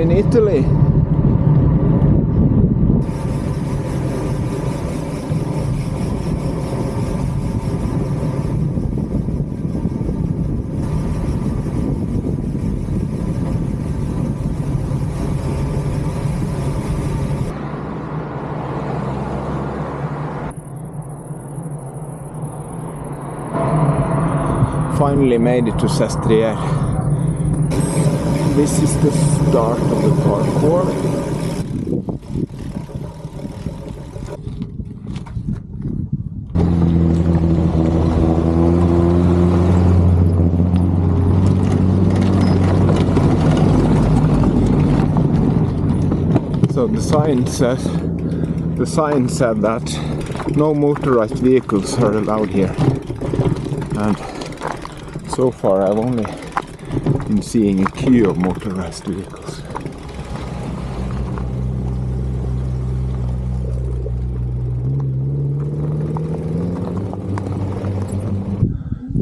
in Italy. Finally made it to Sestriere. This is the start of the parkour. So the sign said that no motorized vehicles are allowed here, and so far I've only been seeing a queue of motorized vehicles.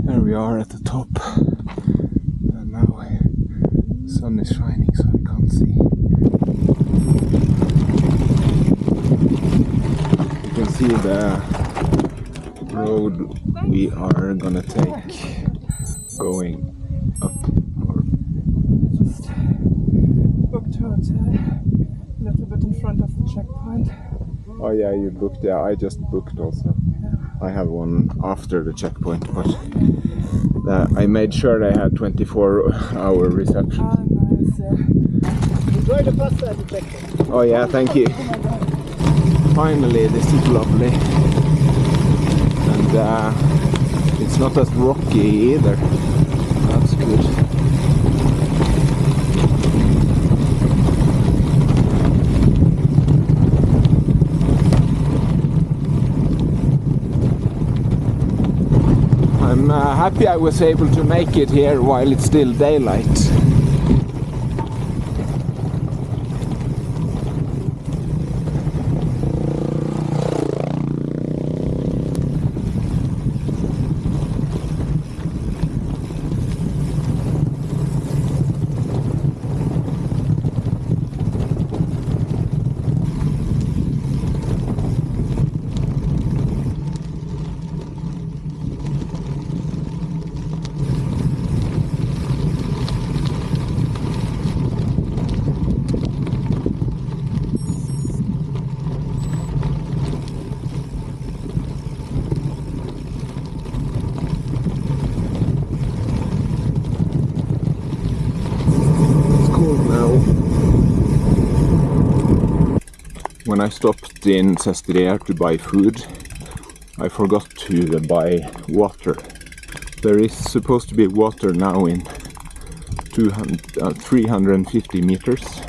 There we are at the top, and now the sun is shining so I can't see. You can see the road we are gonna take going up, or just booked hotel a little bit in front of the checkpoint. oh yeah, you booked. Yeah, I just booked also. I have one after the checkpoint, but I made sure they had 24-hour reception. Ah, nice, yeah. Enjoy the pasta at the checkpoint. Oh yeah, thank you. Finally, this is lovely, and it's not as rocky either. That's good. I'm happy I was able to make it here while it's still daylight. When I stopped in Sestriere to buy food, I forgot to buy water. There is supposed to be water now in 350 meters.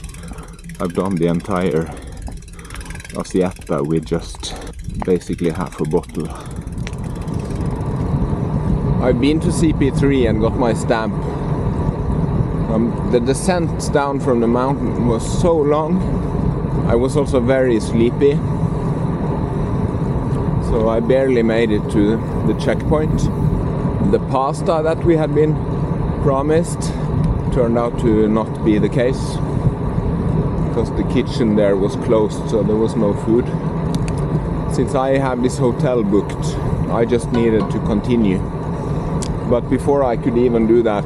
I've done the entire Asietta with just basically half a bottle. I've been to CP3 and got my stamp. The descent down from the mountain was so long. I was also very sleepy, so I barely made it to the checkpoint. The pasta that we had been promised turned out to not be the case, because the kitchen there was closed, so there was no food. Since I have this hotel booked, I just needed to continue. But before I could even do that,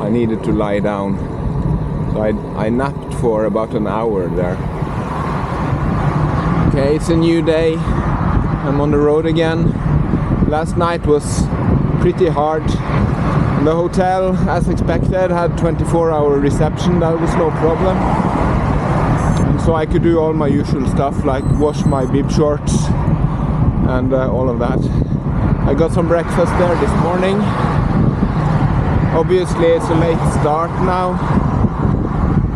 I needed to lie down. So I napped for about an hour there. Okay, it's a new day. I'm on the road again. Last night was pretty hard. The hotel, as expected, had 24-hour reception. That was no problem. And so I could do all my usual stuff, like wash my bib shorts and all of that. I got some breakfast there this morning. Obviously it's a late start now.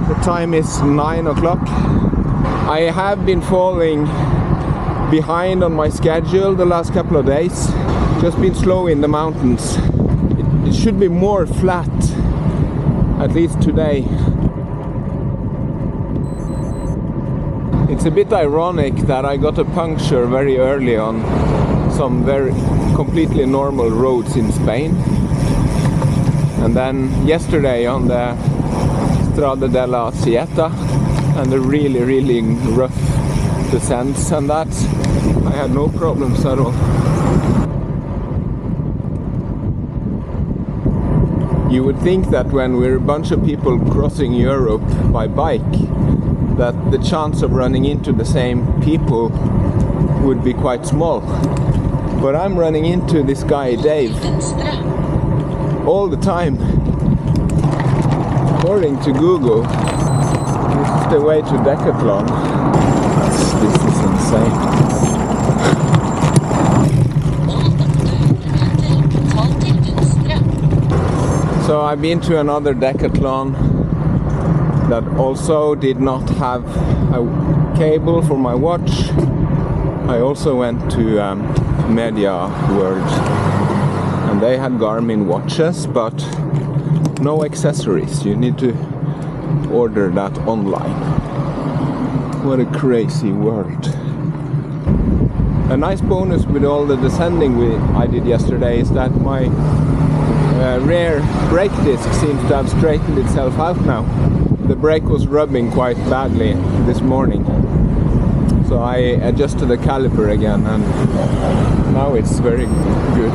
The time is 9 o'clock. I have been falling behind on my schedule the last couple of days. Just been slow in the mountains. It should be more flat, at least today. It's a bit ironic that I got a puncture very early on some very completely normal roads in Spain. And then yesterday on the Strada della Siena and the really rough descents and that, I had no problems at all. You would think that when we're a bunch of people crossing Europe by bike, that the chance of running into the same people would be quite small. But I'm running into this guy Dave all the time. According to Google, this is the way to Decathlon. This is insane. So I've been to another Decathlon that also did not have a cable for my watch. I also went to Media World and they had Garmin watches but no accessories. You need to order that online. What a crazy world. A nice bonus with all the descending I did yesterday is that my rear brake disc seems to have straightened itself out now. The brake was rubbing quite badly this morning, so I adjusted the caliper again and now it's very good.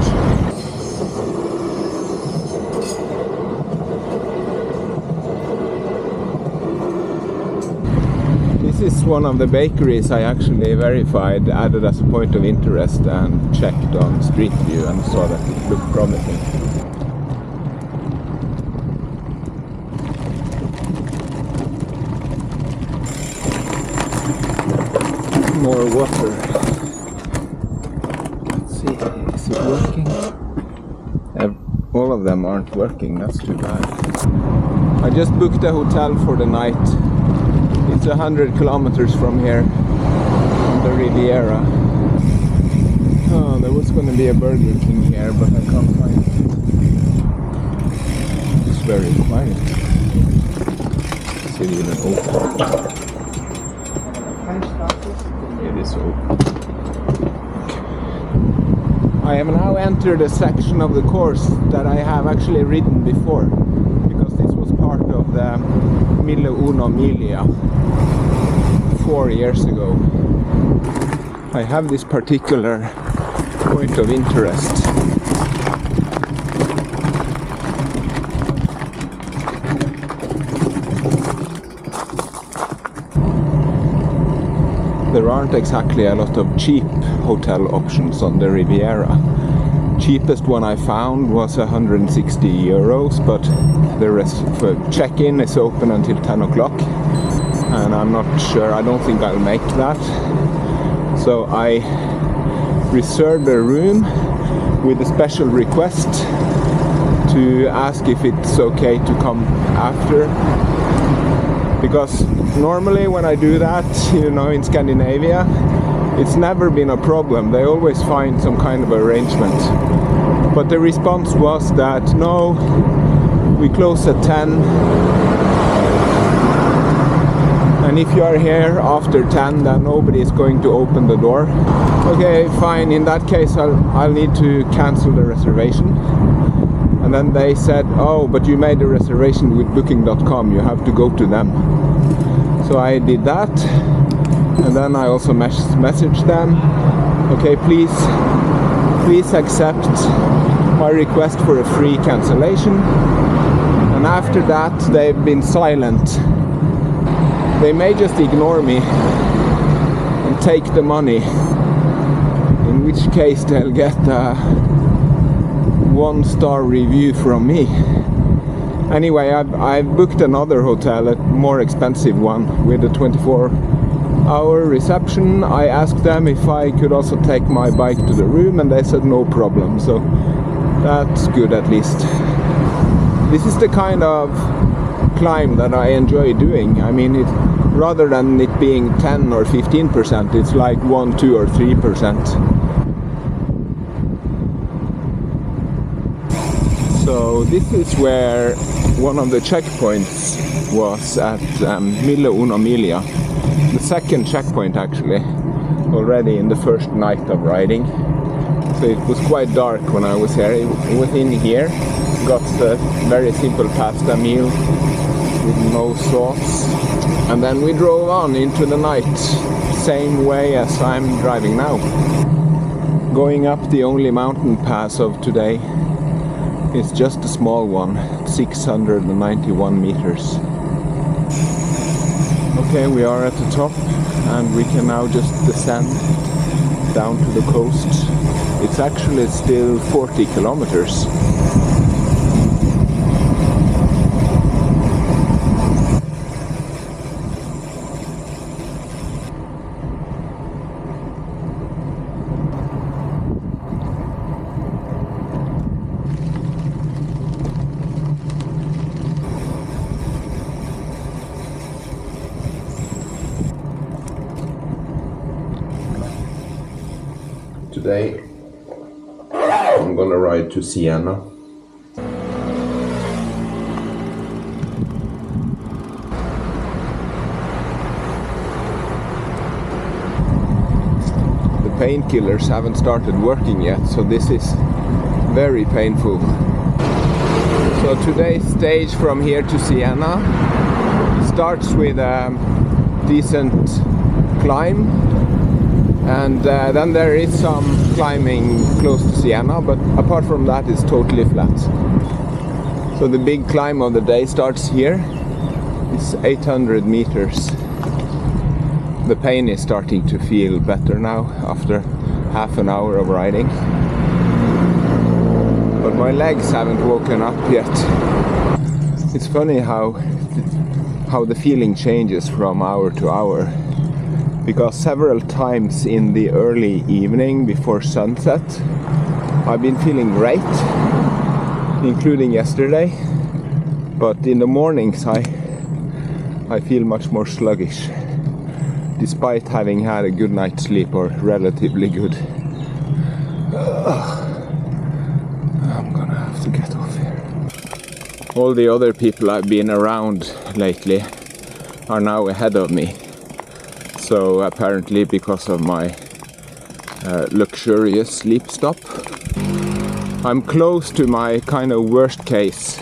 This is one of the bakeries I actually verified, added as a point of interest and checked on Street View and saw that it looked promising. More water. Let's see, is it working? All of them aren't working, that's too bad. I just booked a hotel for the night. It's 100 kilometers from here, on the Riviera. Oh, there was going to be a Burger King here, but I can't find it. It's very quiet. Is it even open? It is open. I have now entered a section of the course that I have actually ridden before, because this was part of the 11 4 years ago. I have this particular point of interest. There aren't exactly a lot of cheap hotel options on the Riviera. Cheapest one I found was 160 euros, but the rest for check-in is open until 10 o'clock. And I'm not sure, I don't think I'll make that. So I reserved a room with a special request to ask if it's okay to come after. Because normally when I do that, you know, in Scandinavia, it's never been a problem. They always find some kind of arrangement. But the response was that, no, we close at 10. And if you are here after 10, then nobody is going to open the door. Okay, fine. In that case, I'll need to cancel the reservation. And then they said, oh, but you made a reservation with booking.com, you have to go to them. So I did that, and then I also messaged them, okay, please accept my request for a free cancellation. And after that, they've been silent. They may just ignore me and take the money, in which case they'll get a 1-star review from me. Anyway, I've booked another hotel, a more expensive one, with a 24-hour reception. I asked them if I could also take my bike to the room, and they said no problem, so that's good at least. This is the kind of climb that I enjoy doing. I mean, rather than it being 10 or 15%, it's like 1, 2 or 3%. So this is where one of the checkpoints was at 11, the second checkpoint actually, already in the first night of riding. So it was quite dark when I was here. It was in here, got a very simple pasta meal with no sauce. And then we drove on into the night, same way as I'm driving now. Going up the only mountain pass of today. It's just a small one, 691 meters. Okay, we are at the top and we can now just descend down to the coast. It's actually still 40 kilometers. Today I'm gonna ride to Siena. The painkillers haven't started working yet, so this is very painful. So today's stage from here to Siena starts with a decent climb. And then there is some climbing close to Siena, but apart from that it's totally flat. So the big climb of the day starts here. It's 800 meters. The pain is starting to feel better now after half an hour of riding. But my legs haven't woken up yet. It's funny how the feeling changes from hour to hour. Because several times in the early evening before sunset I've been feeling great, including yesterday, but in the mornings I feel much more sluggish, despite having had a good night's sleep, or relatively good. I'm gonna have to get off here. All the other people I've been around lately are now ahead of me. So apparently because of my luxurious sleep stop. I'm close to my kind of worst case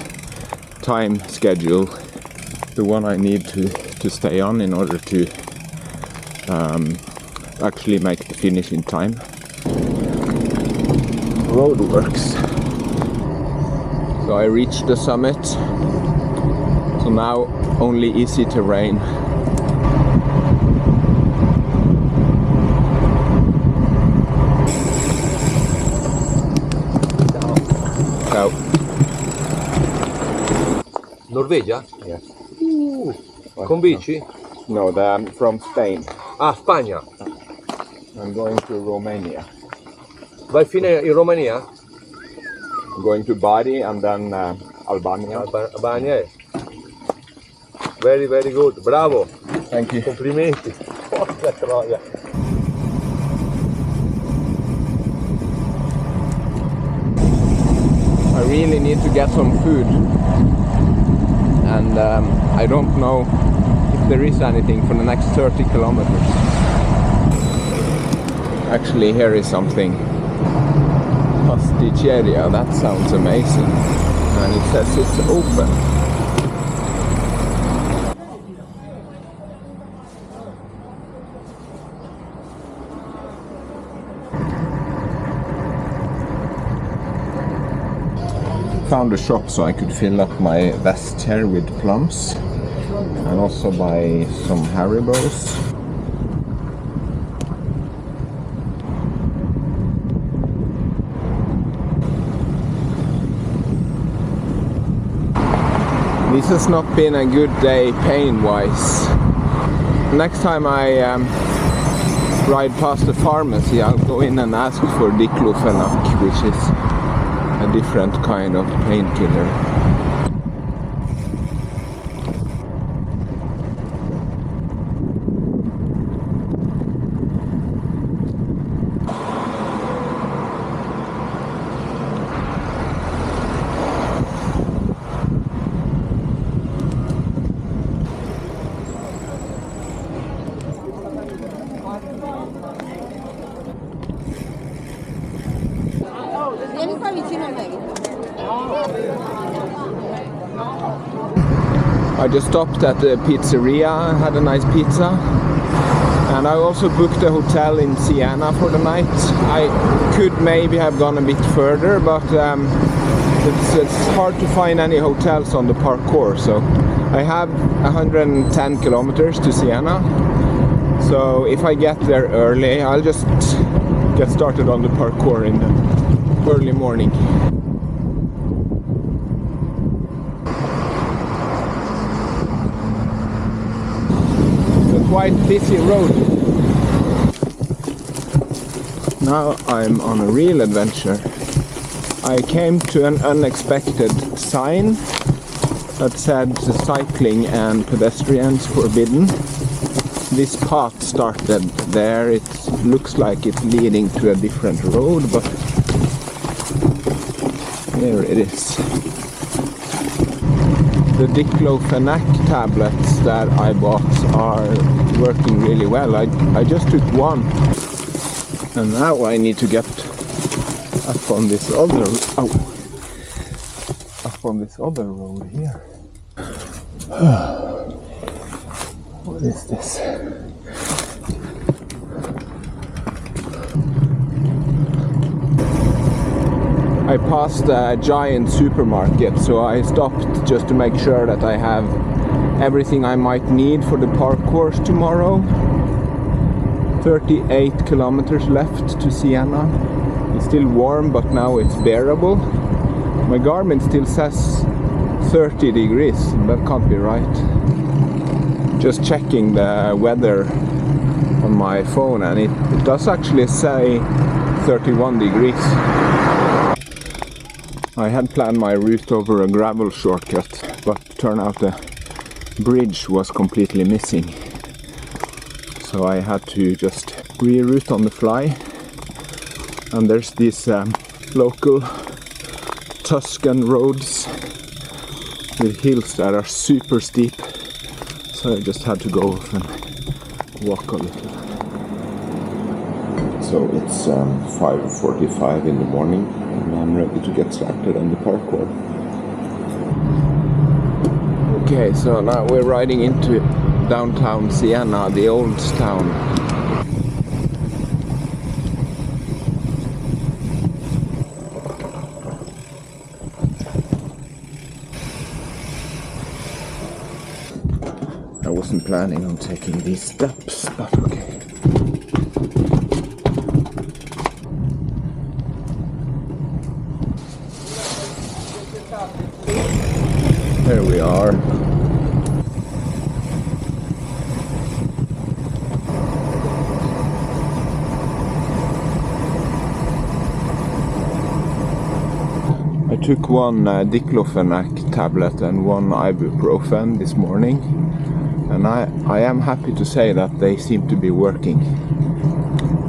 time schedule, the one I need to stay on in order to actually make the finish in time. Roadworks. So I reached the summit, so now only easy terrain. Norvegia? Yes. Con bici? No, from Spain. Ah, Spagna. I'm going to Romania. Vai fine in Romania? I'm going to Bari and then Albania. Albania. Very, very good. Bravo. Thank you. Complimenti. Porca troia. I really need to get some food. And I don't know if there is anything for the next 30 kilometers. Actually, here is something. Pasticceria, that sounds amazing. And it says it's open. Found a shop so I could fill up my vest here with plums and also buy some Haribos. This has not been a good day pain-wise. Next time I ride past the pharmacy, I'll go in and ask for diclofenac, which is a different kind of painkiller. Vieni qua vicino a me. I just stopped at the pizzeria, had a nice pizza, and I also booked a hotel in Siena for the night. I could maybe have gone a bit further, but it's hard to find any hotels on the parkour, so I have 110 kilometers to Siena. So if I get there early, I'll just get started on the parkour in the early morning. It's a quite busy road. Now I'm on a real adventure. I came to an unexpected sign that said cycling and pedestrians forbidden. This path started there. It looks like it's leading to a different road, but there it is. The diclofenac tablets that I bought are working really well. I just took one, and now I need to get up on this other road here. What is this? I passed a giant supermarket, so I stopped just to make sure that I have everything I might need for the parkour tomorrow. 38 kilometers left to Siena. It's still warm, but now it's bearable. My Garmin still says 30 degrees. That can't be right. Just checking the weather on my phone, and it does actually say 31 degrees. I had planned my route over a gravel shortcut, but turned out the bridge was completely missing. So I had to just reroute on the fly. And there's these local Tuscan roads with hills that are super steep. So I just had to go off and walk a little. So it's 5:45 in the morning, and I'm ready to get started on the parkour. Okay, so now we're riding into downtown Siena, the old town. I wasn't planning on taking these steps, but okay. There we are. I took one diclofenac tablet and one ibuprofen this morning, and I am happy to say that they seem to be working.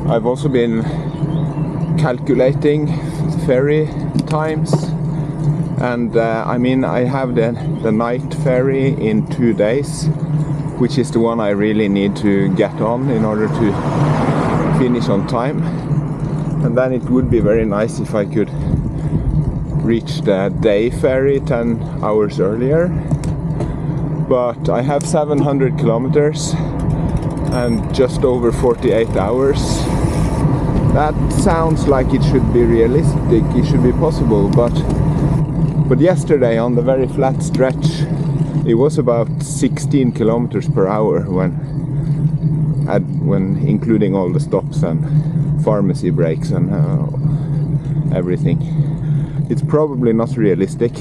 I've also been calculating ferry times, and I mean, I have the night ferry in 2 days, which is the one I really need to get on in order to finish on time. And then it would be very nice if I could reach the day ferry 10 hours earlier. But I have 700 kilometers and just over 48 hours. That sounds like it should be realistic, it should be possible, but yesterday on the very flat stretch it was about 16 kilometers per hour when including all the stops and pharmacy breaks and everything. It's probably not realistic.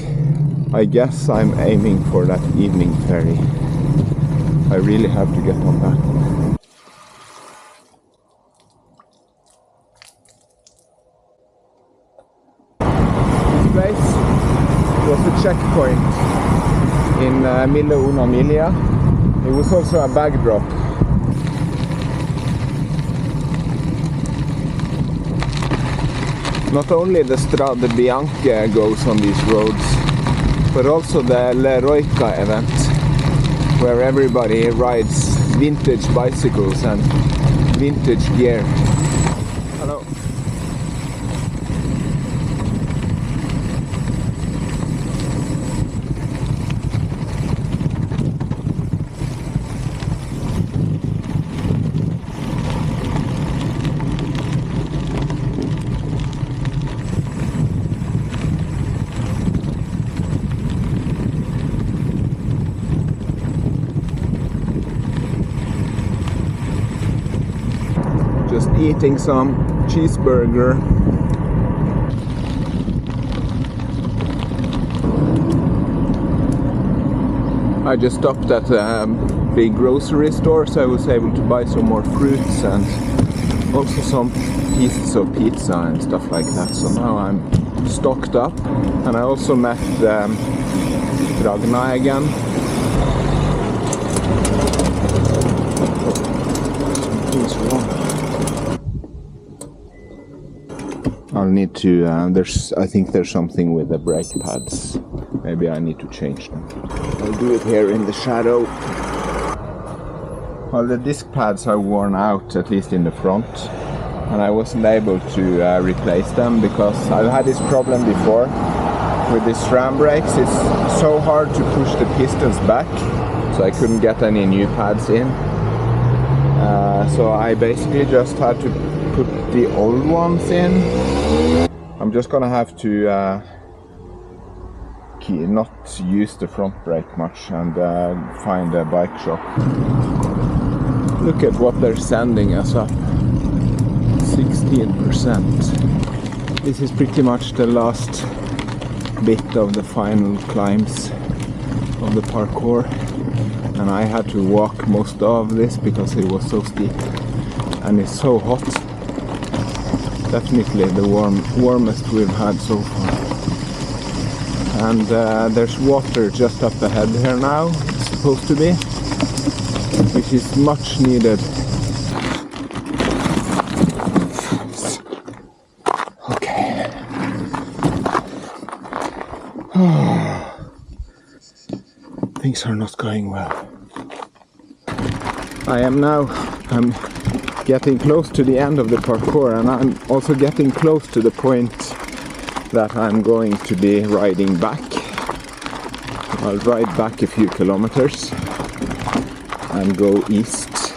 I guess I'm aiming for that evening ferry. I really have to get on that one. This place was a checkpoint in Una Miglia. It was also a bag drop. Not only the Strade Bianche goes on these roads, but also the L'Eroica event, where everybody rides vintage bicycles and vintage gear. Hello. eating some cheeseburger. I just stopped at a big grocery store, so I was able to buy some more fruits and also some pieces of pizza and stuff like that. So now I'm stocked up, and I also met Ragna again. Something's wrong. I'll need to. I think there's something with the brake pads. Maybe I need to change them. I'll do it here in the shadow. Well, the disc pads are worn out, at least in the front, and I wasn't able to replace them because I've had this problem before with these SRAM brakes. It's so hard to push the pistons back, so I couldn't get any new pads in. So I basically just had to put the old ones in. I'm just gonna have to not use the front brake much and find a bike shop. Look at what they're sending us up. 16%. This is pretty much the last bit of the final climbs of the parkour, and I had to walk most of this because it was so steep and it's so hot. Definitely the warmest we've had so far. And there's water just up ahead here now, it's supposed to be, which is much needed. Okay. Things are not going well. I'm getting close to the end of the parkour, and I'm also getting close to the point that I'm going to be riding back. I'll ride back a few kilometers and go east.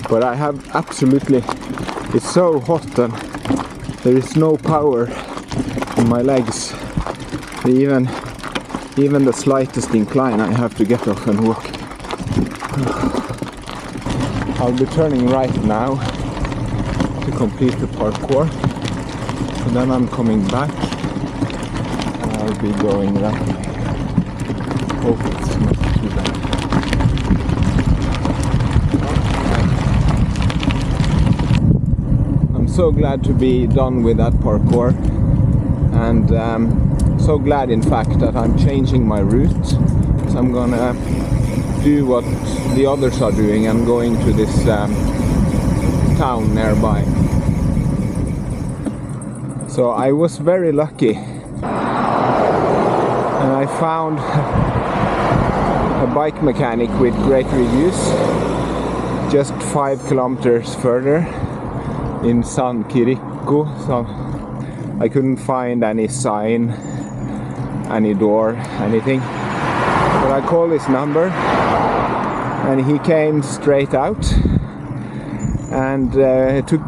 But I have absolutely, it's so hot and there is no power in my legs. Even the slightest incline I have to get off and walk. I'll be turning right now to complete the parkour. And then I'm coming back and I'll be going that way. Hope it's not too bad. I'm so glad to be done with that parkour, and so glad in fact that I'm changing my route. So I'm gonna do what the others are doing and going to this town nearby. So I was very lucky, and I found a bike mechanic with great reviews just 5 kilometers further in San Quirico. So I couldn't find any sign, any door, anything. But I called his number and he came straight out. And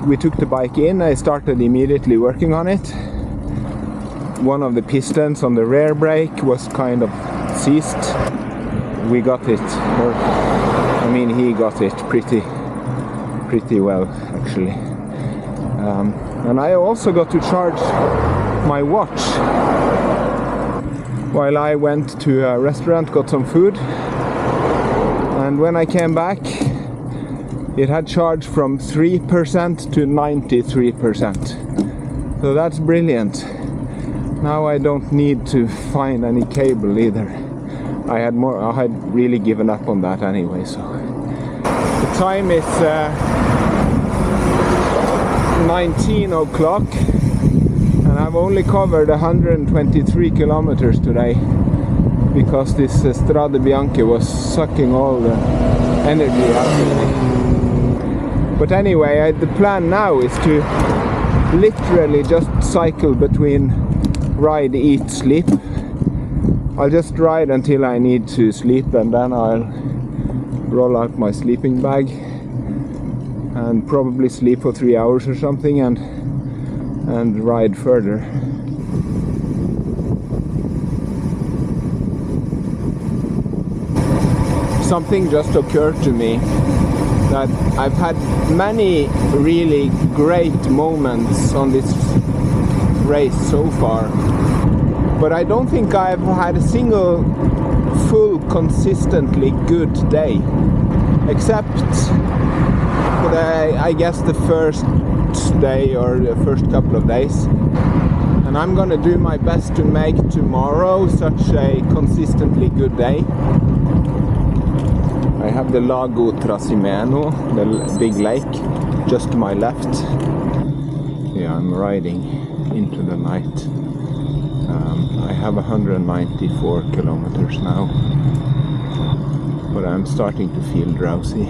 we took the bike in. I started immediately working on it. One of the pistons on the rear brake was kind of seized. We got it, or I mean he got it pretty well actually. And I also got to charge my watch while I went to a restaurant, got some food, and when I came back it had charged from 3% to 93%. So that's brilliant. Now I don't need to find any cable either. I had really given up on that anyway. So the time is 19 o'clock and I've only covered 123 kilometers today because this Strade Bianche was sucking all the energy out of me. But anyway, the plan now is to literally just cycle between ride, eat, sleep. I'll just ride until I need to sleep, and then I'll roll out my sleeping bag and probably sleep for 3 hours or something and ride further. Something just occurred to me. that I've had many really great moments on this race so far, but I don't think I've had a single full consistently good day, except for I guess the first day or the first couple of days. And I'm gonna do my best to make tomorrow such a consistently good day. I have the Lago Trasimeno, the big lake, just to my left. Yeah, I'm riding into the night. I have 194 kilometers now, but I'm starting to feel drowsy.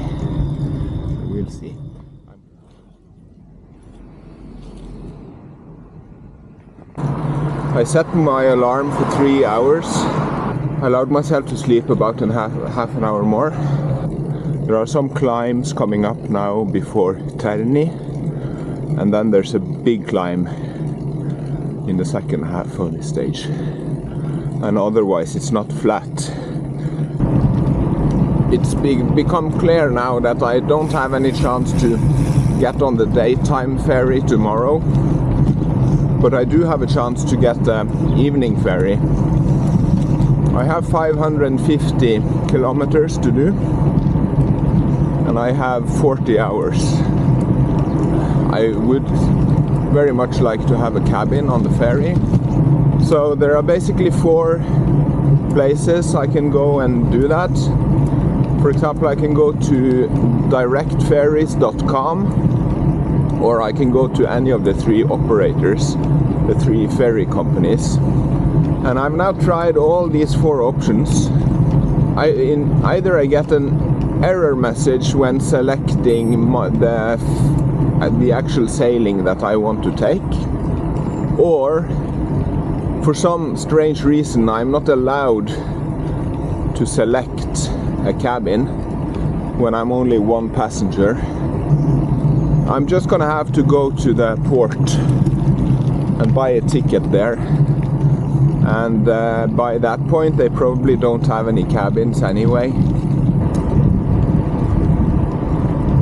We'll see. I set my alarm for 3 hours. I allowed myself to sleep about half an hour more. There are some climbs coming up now before Terni, and then there's a big climb in the second half of the stage. And otherwise it's not flat. It's become clear now that I don't have any chance to get on the daytime ferry tomorrow, but I do have a chance to get the evening ferry. I have 550 kilometers to do, and I have 40 hours. I would very much like to have a cabin on the ferry. So there are basically 4 places I can go and do that. For example, I can go to directferries.com, or I can go to any of the 3 operators, the 3 ferry companies. And I've now tried all these 4 options. Either I get an error message when selecting the actual sailing that I want to take, or for some strange reason I'm not allowed to select a cabin when I'm only 1 passenger. I'm just gonna have to go to the port and buy a ticket there, and by that point they probably don't have any cabins anyway.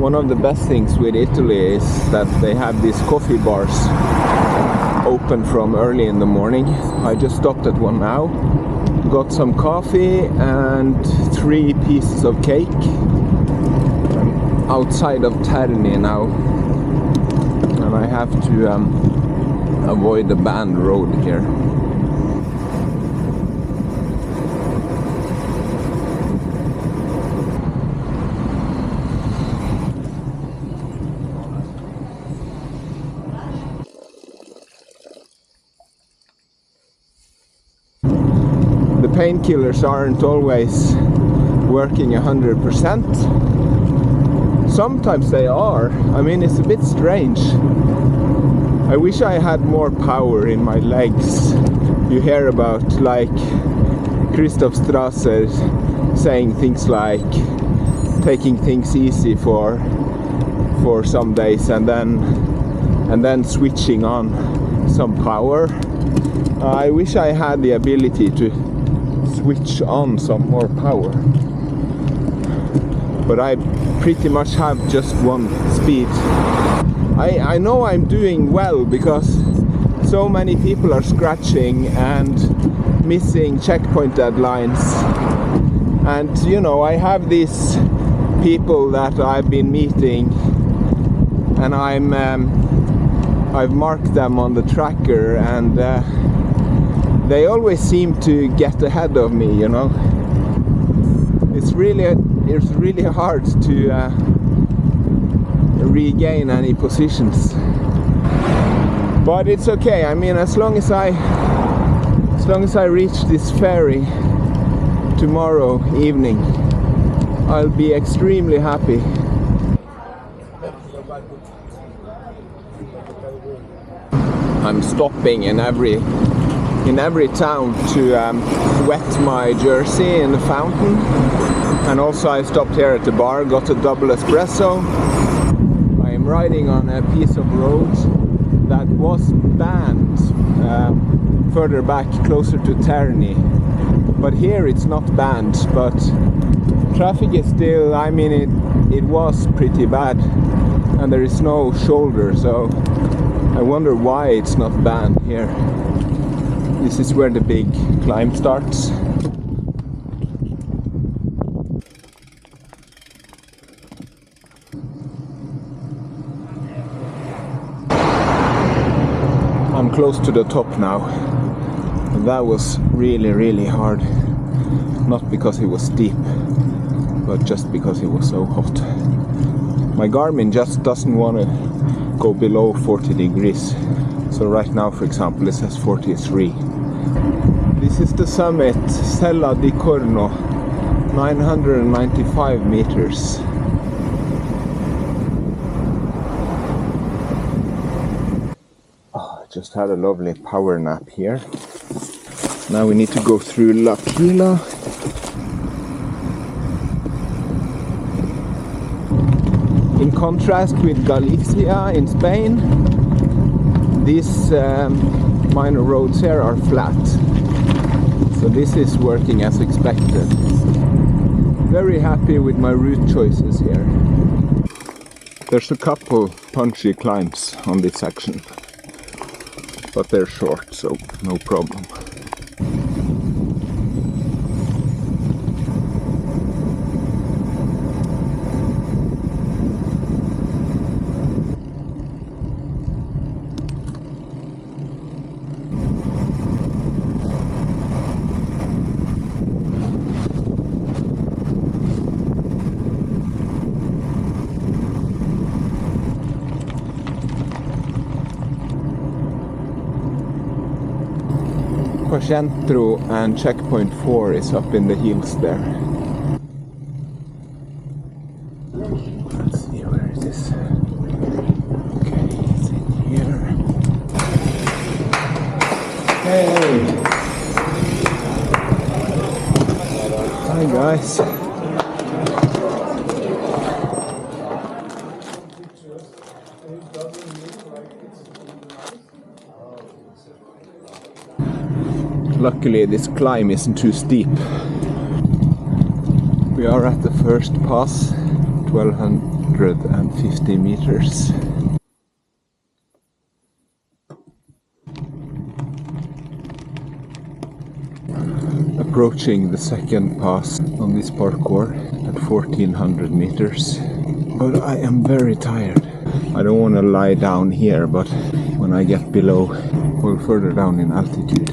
One of the best things with Italy is that they have these coffee bars open from early in the morning. I just stopped at one now, got some coffee and 3 pieces of cake. I'm outside of Terni now, and I have to avoid the banned road here. Painkillers aren't always working 100%. Sometimes they are. I mean, it's a bit strange. I wish I had more power in my legs. You hear about, like, Christoph Strasser saying things like taking things easy for some days and then switching on some power. I wish I had the ability to switch on some more power, but I pretty much have just 1 speed. I know I'm doing well because so many people are scratching and missing checkpoint deadlines, and you know, I have these people that I've been meeting, and I've marked them on the tracker, and they always seem to get ahead of me, you know. It's really hard to regain any positions, but it's okay. I mean, as long as I reach this ferry tomorrow evening, I'll be extremely happy. I'm stopping in every town to wet my jersey in the fountain, and also I stopped here at the bar, got a double espresso. I am riding on a piece of road that was banned further back, closer to Terni, but here it's not banned, but Traffic is still, I mean, it was pretty bad, and there is no shoulder, so I wonder why it's not banned here. This is where the big climb starts. I'm close to the top now. That was really hard. Not because it was steep, but just because it was so hot. My Garmin just doesn't want to go below 40 degrees. So right now, for example, it says 43. This is the summit, Sella di Corno, 995 meters. Just had a lovely power nap here. Now we need to go through La Quila. In contrast with Galicia in Spain, these minor roads here are flat. So this is working as expected. Very happy with my route choices here. There's a couple punchy climbs on this section, but they're short, so no problem. Centro and checkpoint 4 is up in the hills there. Let's see, where is this? Okay, it's in here. Hey! Hi guys! Luckily this climb isn't too steep. We are at the first pass, 1250 meters. Approaching the second pass on this parkour at 1400 meters. But I am very tired. I don't want to lie down here, but when I get below or further down in altitude.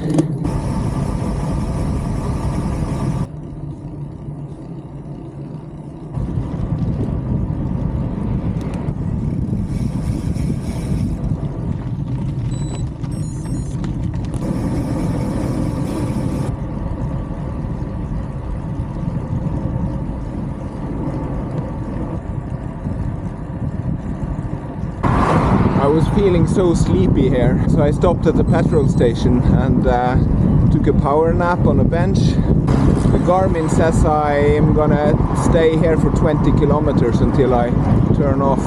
I was feeling so sleepy here, so I stopped at the petrol station and took a power nap on a bench. The Garmin says I am gonna stay here for 20 kilometers until I turn off,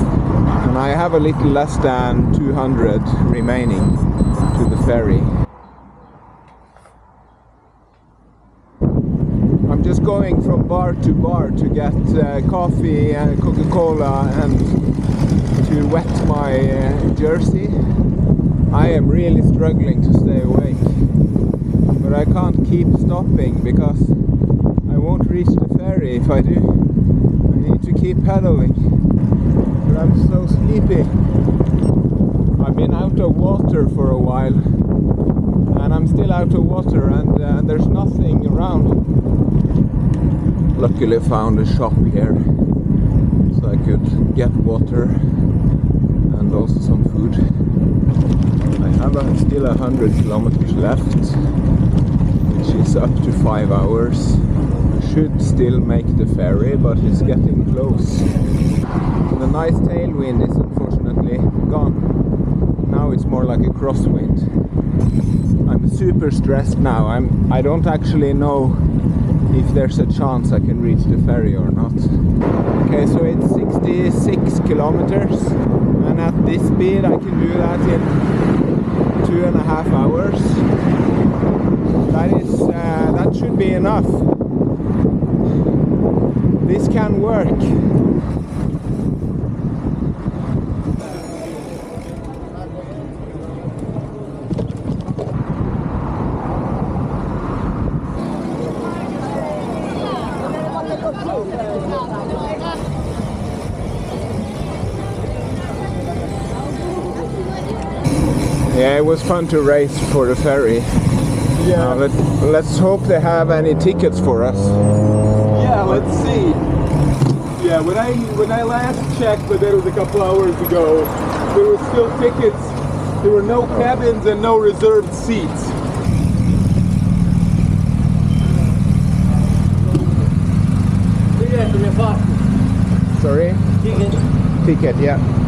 and I have a little less than 200 remaining to the ferry. I'm just going from bar to bar to get coffee and Coca-Cola and to wet my jersey. I am really struggling to stay awake, but I can't keep stopping because I won't reach the ferry if I do. I need to keep pedaling, but I'm so sleepy. I've been out of water for a while, and I'm still out of water, and there's nothing around. Luckily found a shop here, so I could get water and also some food. I have still 100 kilometers left, which is up to 5 hours. I should still make the ferry, but it's getting close. The nice tailwind is unfortunately gone. Now it's more like a crosswind. I'm super stressed now. I don't actually know if there's a chance I can reach the ferry or not. Okay, so it's 66 kilometers, and at this speed I can do that in 2.5 hours. That should be enough. this can work. Yeah, it was fun to race for the ferry. Yeah. Let's hope they have any tickets for us. Yeah, let's see. Yeah, when I last checked, but that was a couple hours ago, there were still tickets. There were no cabins and no reserved seats. Sorry? Ticket, yeah.